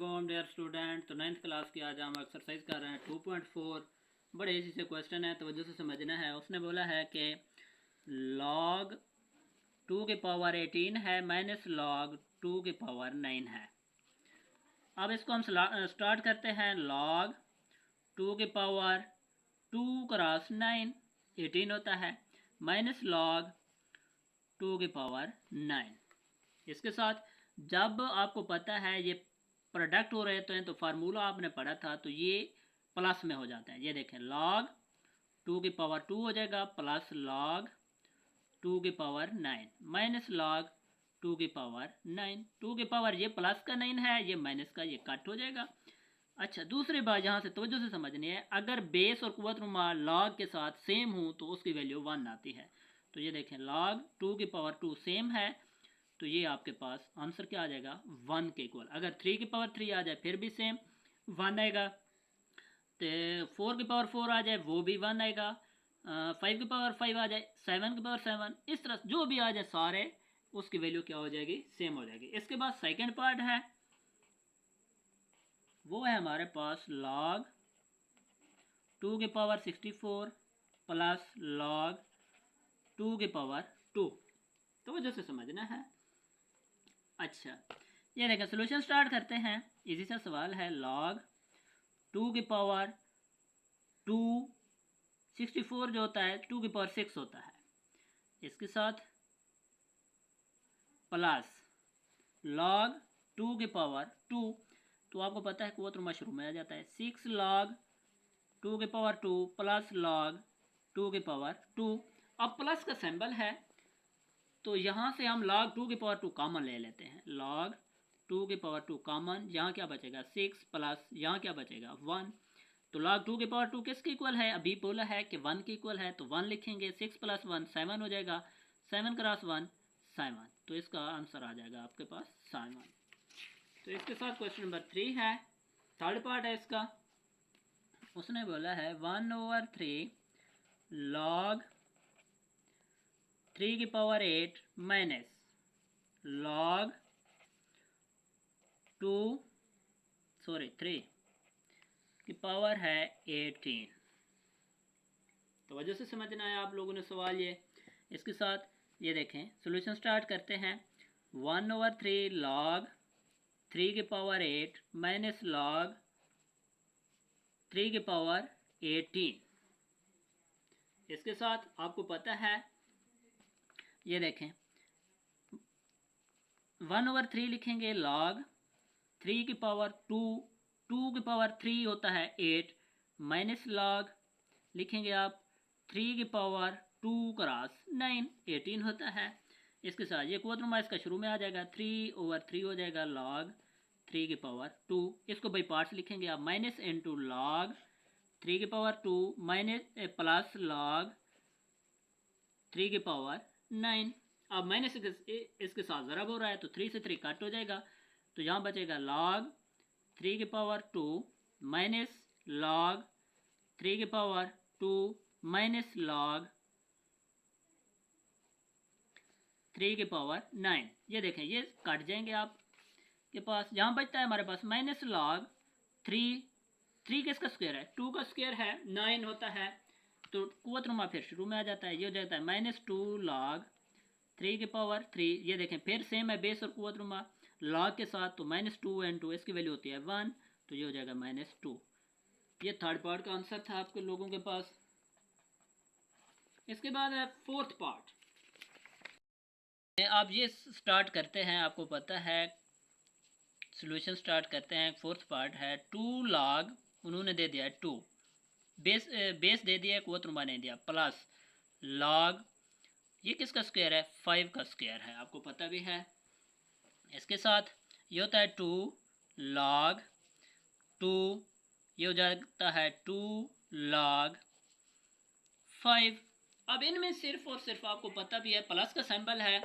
वालेकुम dear student. तो 9th class की आज हम एक्सरसाइज कर रहे हैं 2.4। बड़े इजी से क्वेश्चन है, तवज्जो से समझना है। उसने बोला है कि log 2 की पावर 18 है माइनस log 2 की पावर 9 है। अब इसको हम स्टार्ट करते हैं। log 2 की पावर 2 क्रॉस 9 18 होता है, माइनस log 2 की पावर 9। इसके साथ जब आपको पता है ये प्रोडक्ट हो रहे हैं तो फार्मूला आपने पढ़ा था, तो ये प्लस में हो जाता है। ये देखें, log 2 की पावर 2 हो जाएगा प्लस log 2 की पावर 9 माइनस log 2 की पावर 9। 2 की पावर ये प्लस का 9 है, ये माइनस का, ये कट हो जाएगा। अच्छा, दूसरी बात यहाँ से तवज्जो से समझनी है, अगर बेस और कुव्वत नुमा log के साथ सेम हो तो उसकी वैल्यू 1 आती है। तो ये देखें, log 2 की पावर 2 सेम है, तो ये आपके पास आंसर क्या आ जाएगा, 1 के इक्वल। अगर 3 की पावर 3 आ जाए फिर भी सेम 1 आएगा। तो 4 की पावर 4 आ जाए वो भी 1 आएगा। 5 की पावर 5 आ जाए, 7 की पावर 7, इस तरह जो भी आ जाए सारे, उसकी वैल्यू क्या हो जाएगी, सेम हो जाएगी। इसके बाद सेकेंड पार्ट है, वो है हमारे पास log 2 की पावर 64 प्लस log 2 की पावर 2। तो वजह से समझना है। अच्छा, ये देखें, सोल्यूशन स्टार्ट करते हैं। इजी सा सवाल है। log 2 की पावर 2 64 जो होता है 2 की पावर 6 होता है, इसके साथ प्लस log 2 की पावर 2। तो आपको पता है कुव्वत रुमा शुरू में आ जाता है, 6 log 2 की पावर 2 प्लस log 2 की पावर 2। अब प्लस का सिंबल है तो यहाँ से हम log 2 की पावर 2 कॉमन ले लेते हैं। log 2 की पावर 2 कॉमन, यहाँ क्या बचेगा 6 प्लस यहाँ क्या बचेगा 1। तो log 2 की पावर 2 किसके इक्वल है, अभी बोला है कि 1 के इक्वल है, तो 1 लिखेंगे। 6 प्लस 1 7 हो जाएगा, 7 क्रॉस 1 7। तो इसका आंसर आ जाएगा आपके पास 7। तो इसके साथ क्वेश्चन नंबर 3 है, थर्ड पार्ट है इसका। उसने बोला है 1/3 log 3 की पावर 8 माइनस log 3 की पावर है 18। तो वजह से समझना है आप लोगों ने सवाल ये। इसके साथ ये देखें, सॉल्यूशन स्टार्ट करते हैं। 1/3 log 3 की पावर 8 माइनस log 3 की पावर 18। इसके साथ आपको पता है, ये देखें, 1/3 लिखेंगे log 3 की पावर 2 की पावर 3 होता है 8 माइनस log लिखेंगे आप 3 की पावर 2 क्रॉस 9 18 होता है। इसके साथ ये कुव्वत नुमा इसका शुरू में आ जाएगा, 3/3 हो जाएगा log 3 की पावर 2। इसको बाई पार्ट्स लिखेंगे आप, माइनस इंटू log 3 की पावर 2 माइनस प्लस log 3 की पावर 9। अब माइनस इसके साथ ज़रब हो रहा है तो 3 से 3 कट हो जाएगा, तो यहाँ बचेगा log 3 की पावर 2 माइनस log 3 की पावर 2 माइनस log 3 की पावर 9। ये देखें, ये कट जाएंगे आपके पास। यहाँ बचता है हमारे पास माइनस log 3 किसका स्क्वायर है, 2 का स्क्वायर है, 9 होता है। तो कुव्वत नुमा फिर शुरू में आ जाता है, ये हो जाता है -2 log 3 की पावर 3। ये देखें, फिर सेम है बेस और कुव्वत नुमा log के साथ, तो -2 × इसकी वैल्यू होती है 1, तो ये हो जाएगा -2। ये थर्ड पार्ट का आंसर था आपके लोगों के पास। इसके बाद है फोर्थ पार्ट। आप ये स्टार्ट करते हैं, आपको पता है सॉल्यूशन स्टार्ट करते हैं। फोर्थ पार्ट है 2 log, उन्होंने दे दिया है 2, बेस दे दिया है, कुव्वत नुमा ने दिया प्लस log, ये किसका स्क्वायर है 5 का स्क्वायर है, आपको पता भी है। इसके साथ ये होता है 2 log 2, ये हो जाता है 2 log 5। अब इनमें सिर्फ और सिर्फ आपको पता भी है प्लस का सिंबल है,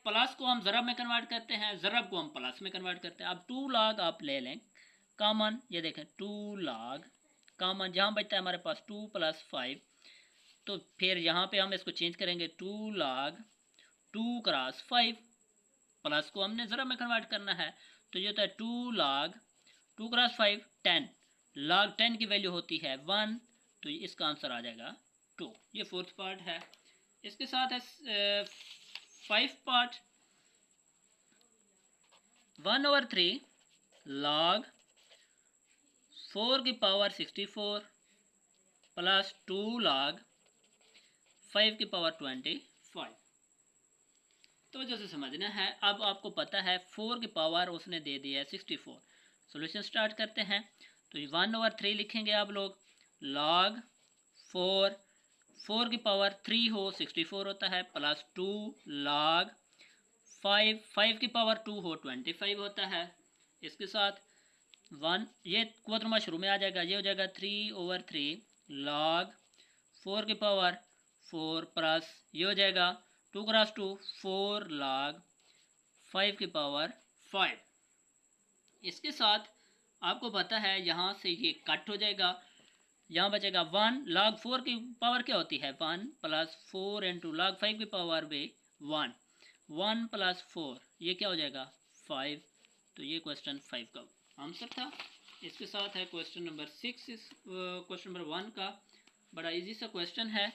प्लस को हम ज़रब में कन्वर्ट करते हैं, ज़रब को हम प्लस में कन्वर्ट करते हैं। अब 2 log आप ले लें कॉमन, ये देखें 2 log कॉमन, जहाँ बचता है हमारे पास 2 + 5, तो फिर यहाँ पे हम इसको चेंज करेंगे 2 log 2 क्रॉस 5, प्लस को हमने ज़रब में कन्वर्ट करना है, तो ये होता है 2 log 2 क्रॉस 5 10, log 10 की वैल्यू होती है 1, तो इसका आंसर आ जाएगा 2। ये फोर्थ पार्ट है। इसके साथ है 5 पार्ट। 1/3 log 4 की पावर 64 प्लस 2 log 5 की पावर 25। तो जैसे समझना है, अब आपको पता है 4 की पावर उसने दे दी है 64। सॉल्यूशन स्टार्ट करते हैं। तो 1/3 लिखेंगे आप लोग, log 4 की पावर 3 हो 64 होता है, प्लस 2 log 5 की पावर 2 हो 25 होता है। इसके साथ 1, ये क्वाड्रमा शुरू में आ जाएगा, ये हो जाएगा 3/3 log 4 की पावर 4 प्लस ये हो जाएगा 2 क्रॉस 2 4 log 5 की पावर 5। इसके साथ आपको पता है यहाँ से ये कट हो जाएगा, यहाँ बचेगा 1 log 4 की पावर क्या होती है 1 प्लस 4 इंटू log 5 की पावर भी 1 प्लस 4 ये क्या हो जाएगा 5। तो ये क्वेश्चन 5 का आंसर था। इसके साथ है क्वेश्चन नंबर 6। इस क्वेश्चन नंबर 1 का बड़ा इजी सा क्वेश्चन है,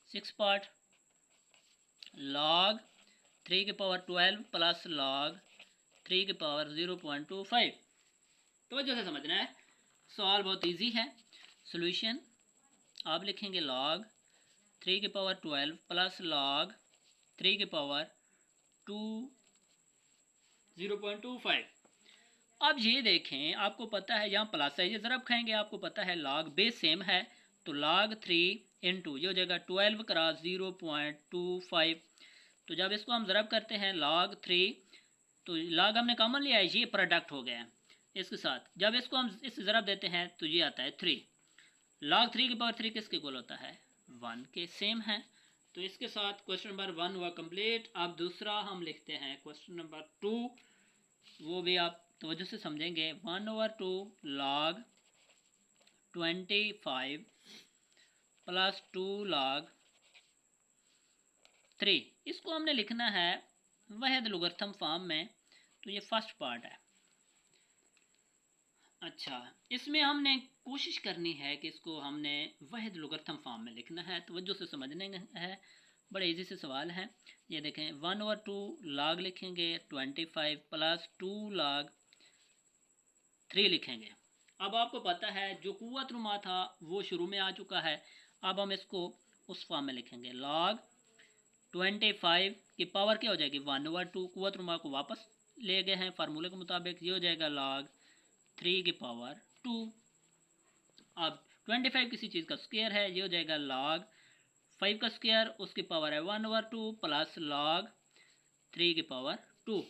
6 पार्ट। log 3 की पावर 12 प्लस log 3 की पावर 0.25। तो जैसे समझना है, सवाल बहुत इजी है। सॉल्यूशन आप लिखेंगे log 3 की पावर 12 प्लस log 3 की पावर 0.25। अब ये देखें, आपको पता है यहाँ प्लस है, ये ज़रब खाएंगे, आपको पता है log बेस सेम है, तो log 3 इंटू ये हो जाएगा 12 क्रॉस 0.25। तो जब इसको हम ज़रब करते हैं log 3, तो log हमने कॉमन लिया है, ये प्रोडक्ट हो गया है इसके साथ। जब इसको हम इस ज़रब देते हैं तो ये आता है 3। log 3 की पावर 3 किसके इक्वल होता है 1 के, सेम है। तो इसके साथ क्वेश्चन नंबर 1 हुआ कंप्लीट। अब दूसरा हम लिखते हैं क्वेश्चन नंबर 2, वो भी आप तवज्जो से समझेंगे। 1/2 log 25 प्लस 2 log 3, इसको हमने लिखना है वहद लोगरिथम फॉर्म में। तो ये फर्स्ट पार्ट है। अच्छा, इसमें हमने कोशिश करनी है कि इसको हमने वहद लोगरिथम फॉर्म में लिखना है, तवज्जो से समझने है, बड़े इजी से सवाल है। ये देखें 1/2 log लिखेंगे 25 प्लस 2 log 3 लिखेंगे। अब आपको पता है जो कुव्वत नुमा था वो शुरू में आ चुका है, अब हम इसको उस फॉर्म में लिखेंगे। log 25 की पावर क्या हो जाएगी 1/2, कुव्वत नुमा को वापस ले गए हैं फार्मूले के मुताबिक, ये हो जाएगा log 3 की पावर 2। अब 25 किसी चीज़ का स्क्वायर है, ये हो जाएगा log 5 का स्क्वायर, उसकी पावर है 1/2 प्लस log 3 की पावर 2।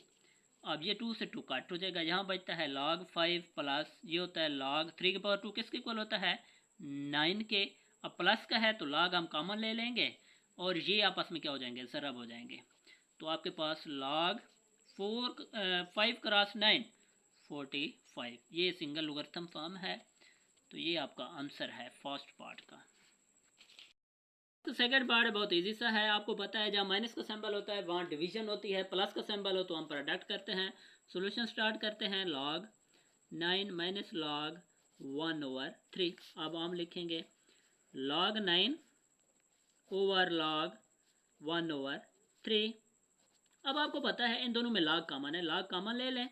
अब ये 2 से 2 कट हो जाएगा, यहाँ बचता है log 5 प्लस ये होता है log 3 की पावर 2 किसके इक्वल होता है 9 के। अब प्लस का है तो log हम कॉमन ले लेंगे और ये आपस में क्या हो जाएंगे ज़रब हो जाएंगे। तो आपके पास log 5 क्रॉस 9 45, ये सिंगल लोगरिथम फॉर्म है। तो ये आपका आंसर है फर्स्ट पार्ट का। तो सेकंड पार्ट बहुत इजी सा है, आपको पता है जहाँ माइनस का सिंबल होता है वहाँ डिवीजन होती है, प्लस का सिंबल हो तो हम प्रोडक्ट करते हैं। सॉल्यूशन स्टार्ट करते हैं, log 9 माइनस log 1/3। अब हम लिखेंगे log 9 ओवर log 1/3। अब आपको पता है इन दोनों में log कॉमन है, log कॉमन ले लें,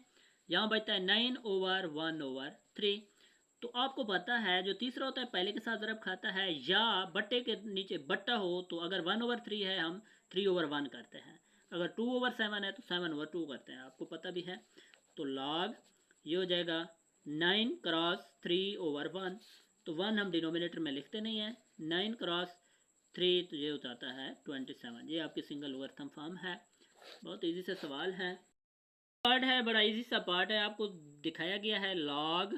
यहाँ बचता है 9/1/3। तो आपको पता है जो तीसरा होता है पहले के साथ ज़रब खाता है, या बट्टे के नीचे बट्टा हो तो अगर 1/3 है हम 3/1 करते हैं, अगर 2/7 है तो 7/2 करते हैं, आपको पता भी है। तो log ये हो जाएगा 9 क्रॉस 3/1, तो 1 हम डिनोमिनेटर में लिखते नहीं हैं, 9 क्रॉस 3 तो ये हो जाता है 27। ये आपकी सिंगल लोगरिथम फॉर्म है, बहुत इजी से सवाल है। पार्ट है बड़ा इजी सा पार्ट है, आपको दिखाया गया है log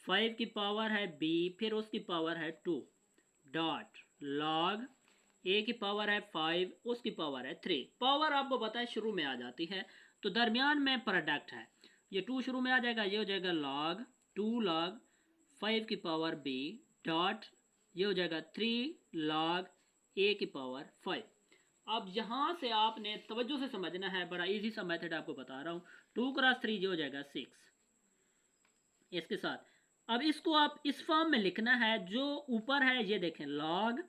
5 की पावर है b, फिर उसकी पावर है 2 डॉट log a की पावर है 5, उसकी पावर है 3। पावर आपको पता है शुरू में आ जाती है, तो दरमियान में प्रोडक्ट है, ये 2 शुरू में आ जाएगा, ये हो जाएगा log 2 log 5 की पावर b डॉट ये हो जाएगा 3 log a की पावर 5। अब यहाँ से आपने तवज्जो से समझना है, बड़ा इजी सा मेथड आपको बता रहा हूँ। 2 क्रॉस 3 जो हो जाएगा 6, इसके साथ अब इसको आप इस फॉर्म में लिखना है जो ऊपर है, ये देखें log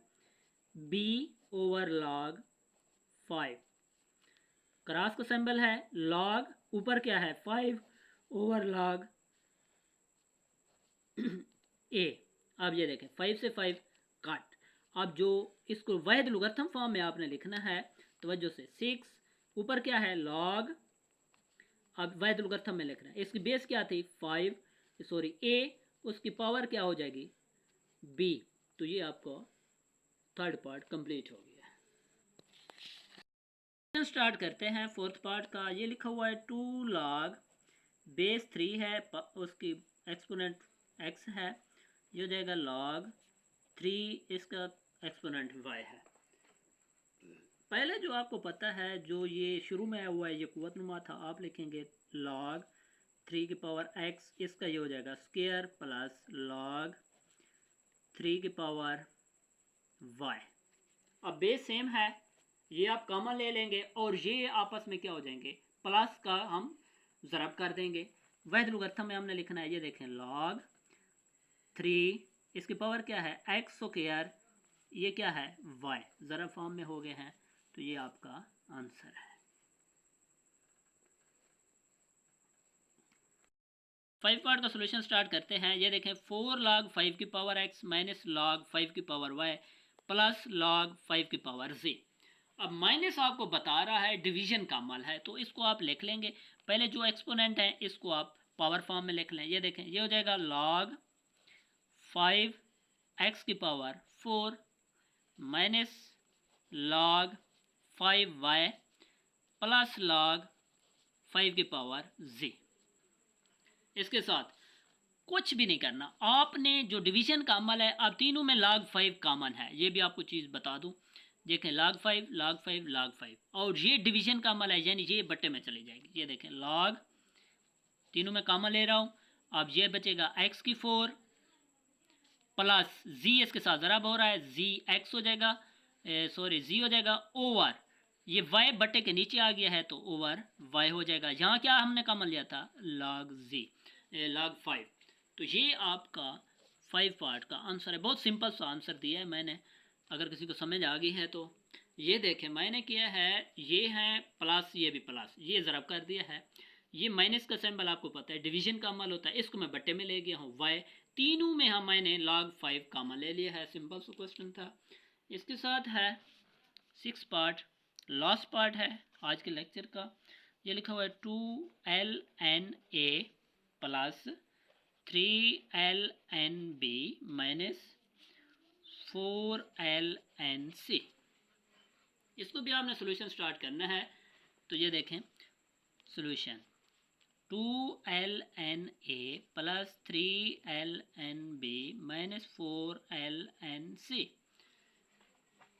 b over log 5, cross का सिंबल है, log ऊपर क्या है 5 ओवर log a। अब ये देखें 5 से 5 कट। अब जो इसको वाहिद लुगरथम फॉर्म में आपने लिखना है, तवज्जो से 6 ऊपर क्या है log, अब वाहिद लुगरथम में लिख रहे हैं, इसकी बेस क्या थी 5, सॉरी a, उसकी पावर क्या हो जाएगी b। तो ये आपको थर्ड पार्ट कंप्लीट हो गया। स्टार्ट करते हैं फोर्थ पार्ट का। ये लिखा हुआ है 2 log बेस 3 है, उसकी एक्सपोनेंट x है, ये हो जाएगा log 3, इसका एक्सपोनेंट y है। पहले जो आपको पता है, जो ये शुरू में आया हुआ है, ये कुव्वतनुमा था, आप लिखेंगे log 3 की पावर x, इसका ये हो जाएगा स्क्वायर प्लस log 3 की पावर y। अब बेस सेम है, ये आप कॉमन ले लेंगे और ये आपस में क्या हो जाएंगे, प्लस का हम ज़रब कर देंगे। वैध लुगरथम में हमने लिखना है, ये देखें log 3, इसकी पावर क्या है x स्क्वायर, ये क्या है y, ज़रब फॉर्म में हो गए हैं। तो ये आपका आंसर है। 5 पार्ट का सोल्यूशन स्टार्ट करते हैं। ये देखें 4 log 5 की पावर x माइनस log 5 की पावर y प्लस log 5 की पावर z। अब माइनस आपको बता रहा है डिवीजन का अमल है, तो इसको आप लिख लेंगे। पहले जो एक्सपोनेंट है इसको आप पावर फॉर्म में लिख लें। ये देखें ये हो जाएगा log 5 x की power 4 minus log 5 y plus log 5 की पावर z। इसके साथ कुछ भी नहीं करना, आपने जो डिवीजन का अमल है, अब तीनों में log 5 कॉमन है, ये भी आपको चीज़ बता दूं। देखें log 5 log 5 log 5, और ये डिवीजन का अमल है, यानी ये बट्टे में चली जाएगी। ये देखें log, तीनों में कॉमन ले रहा हूँ। अब ये बचेगा x की 4 प्लस z, इसके साथ ज़रा हो रहा है, z x हो जाएगा, सॉरी z हो जाएगा ओवर, ये y बट्टे के नीचे आ गया है तो ओवर y हो जाएगा। यहाँ क्या हमने कॉमन लिया था log z, log 5। तो ये आपका 5 पार्ट का आंसर है। बहुत सिंपल सा आंसर दिया है मैंने, अगर किसी को समझ आ गई है तो। ये देखें मैंने किया है, ये है प्लस, ये भी प्लस, ये ज़रब कर दिया है। ये माइनस का सिंबल आपको पता है डिवीजन का अमल होता है, इसको मैं बट्टे में ले गया हूँ y, तीनों में हम मैंने log 5 कॉमन ले लिया है। सिंपल सा क्वेश्चन था। इसके साथ है 6 पार्ट, लास्ट पार्ट है आज के लेक्चर का। ये लिखा हुआ है 2lna plus 3lnb minus 4lnc। इसको भी आपने सोल्यूशन स्टार्ट करना है। तो ये देखें solution 2lna plus 3lnb minus 4lnc।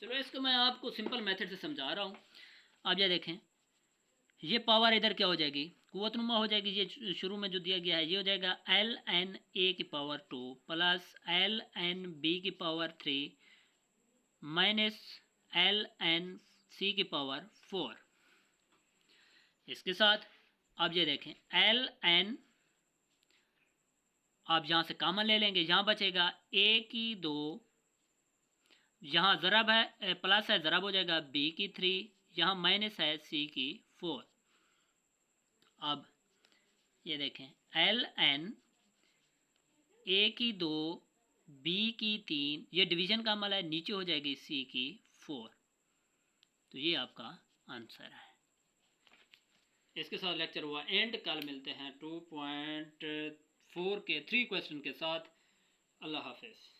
चलो इसको मैं आपको सिंपल मेथड से समझा रहा हूँ। अब ये देखें, ये पावर इधर क्या हो जाएगी, कुव्वतनुमा हो जाएगी। ये शुरू में जो दिया गया है, ये हो जाएगा lna की पावर 2 प्लस lnb की पावर 3 माइनस lnc की पावर 4। इसके साथ अब ये देखें ln, आप यहाँ से कॉमन ले लेंगे, यहाँ बचेगा a की 2, यहाँ ज़रब है प्लस है, ज़रब हो जाएगा b की 3, यहाँ माइनस है c की 4। अब ये देखें ln a की 2 b की 3, ये डिवीजन का अमल है, नीचे हो जाएगी c की 4। तो ये आपका आंसर है। इसके साथ लेक्चर हुआ एंड। कल मिलते हैं 2.4 के 3 क्वेश्चन के साथ। अल्लाह हाफिज़।